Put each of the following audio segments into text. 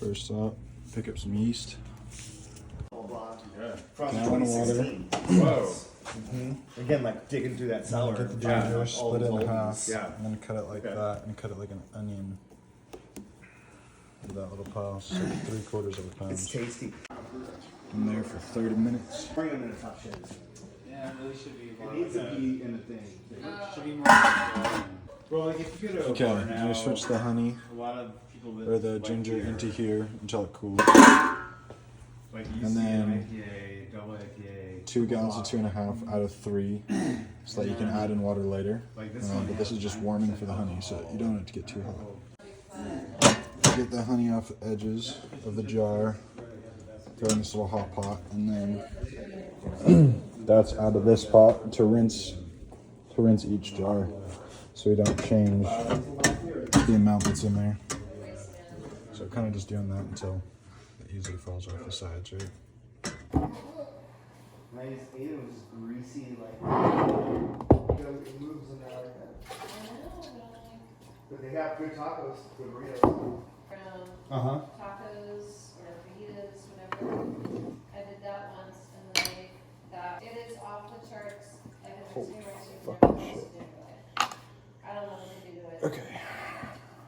First up, pick up some yeast. Yeah. Gallon of water. Whoa. Again, like digging through that cellar. Get the ginger, split it in half, Yeah. and then cut it like that, and cut it like an onion. Into that little pile, so 3/4 of a pound. It's tasty. In there for 30 minutes. Bring them in a top shed. Yeah, it really should be. It needs to be in a thing. Should be more. Like, Well, like if you go to a Okay, bar I'm now, gonna switch the honey a lot of people that or the like ginger beer, into here until it cools. like you and see then an IPA, double IPA, 2 gallons of 2.5 out of 3, so that you can add in water later. like this one. But this is just warming for the honey, so you don't want it to get too hot. Get the honey off the edges of the jar, throw in this little hot pot, and then that's out of this pot to rinse each jar, so we don't change the amount that's in there. So kind of just doing that until it easily falls off the sides, right? I just ate it, it was greasy, like it moves in there like that. But they have good tacos, good burritos. Tacos or fajitas, whatever. I did that once, and then I made that. It is off the charts. I have a two fucking recipes shit. I don't know what to do to it. Okay.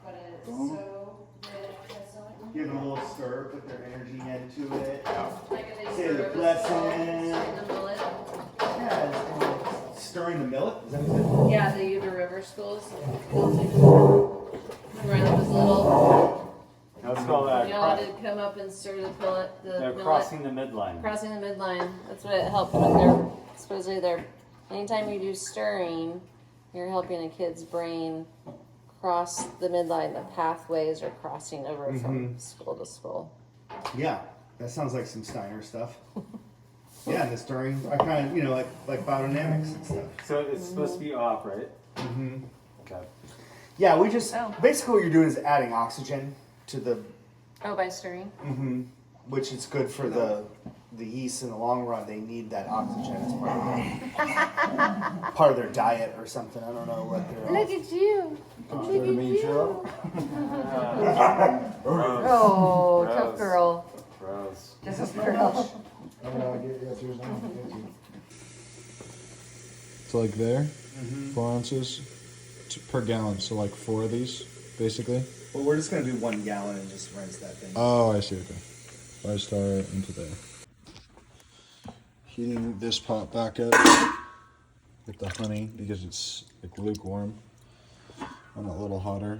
But it's so good. It's so Give it a little stir, put their energy into it. like they Say the serve us blessing. in the millet. Yeah, it's stirring the millet. Is that what Yeah, the Uber River schools. Remember I was little. let's call You know, I did come up and stir the millet. they're crossing the midline. Crossing the midline. That's what it helped with their, supposedly their, anytime you do stirring, you're helping a kid's brain cross the midline. The pathways are crossing over from school to school. Yeah, that sounds like some Steiner stuff. Yeah, and the stirring, I kind of, you know, like biodynamics and stuff. So it's supposed to be off, right? Mm-hmm. Okay. Yeah, we just, Oh. basically what you're doing is adding oxygen to the, Oh, by stirring? which is good for the yeast in the long run. They need that oxygen as part of their diet or something. I don't know what they're Look at you. Look at you. Gross. Oh, Gross. tough girl. Gross. Tough girl. So like there, 4 ounces per gallon, so like 4 of these, basically. Well, we're just going to do 1 gallon and just rinse that thing. Oh, I see, okay. 5-star into there. Heating this pot back up with the honey, because it's like lukewarm. And a little hotter.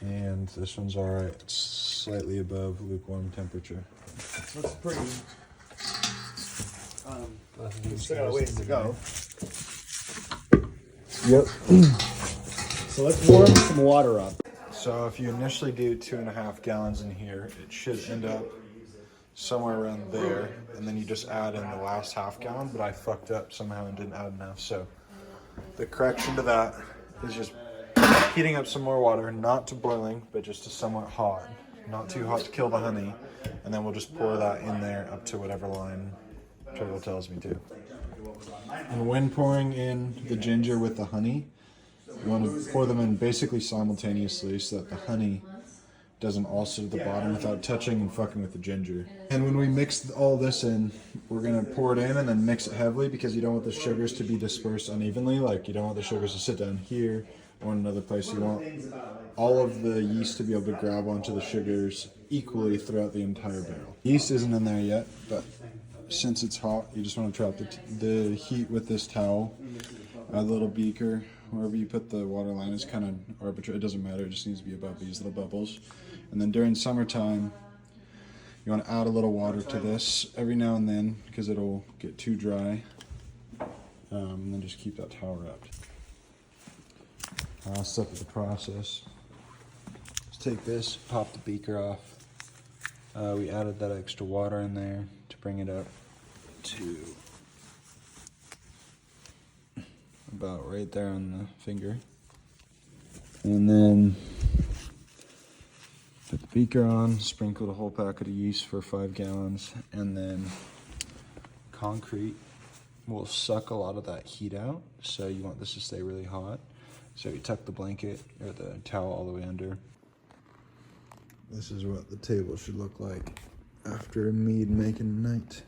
And this one's alright, it's slightly above lukewarm temperature. Looks pretty. Still got a ways to go. Yep. So let's warm some water up. So if you initially do 2.5 gallons in here, it should end up somewhere around there, and then you just add in the last half gallon, but I fucked up somehow and didn't add enough. So the correction to that is just heating up some more water, not to boiling, but just to somewhat hot. Not too hot to kill the honey, and then we'll just pour that in there up to whatever line Turtle tells me to. And when pouring in the ginger with the honey, you want to pour them in basically simultaneously so that the honey doesn't all sit at the bottom without touching and fucking with the ginger. And when we mix all this in, we're going to pour it in and then mix it heavily, because you don't want the sugars to be dispersed unevenly. Like, you don't want the sugars to sit down here or in another place. You want all of the yeast to be able to grab onto the sugars equally throughout the entire barrel. Yeast isn't in there yet, but since it's hot, you just want to trap the heat with this towel. Add a little beaker. Wherever you put the water line is kind of arbitrary. It doesn't matter. It just needs to be above these little bubbles. And then during summertime, you want to add a little water to this every now and then, because it'll get too dry. And then just keep that towel wrapped. Last step of the process. Let's take this, pop the beaker off. We added that extra water in there to bring it up to about right there on the finger. And then put the beaker on, sprinkle the whole packet of yeast for 5 gallons, and then concrete will suck a lot of that heat out, so you want this to stay really hot. So you tuck the blanket or the towel all the way under, This is what the table should look like after a mead making night.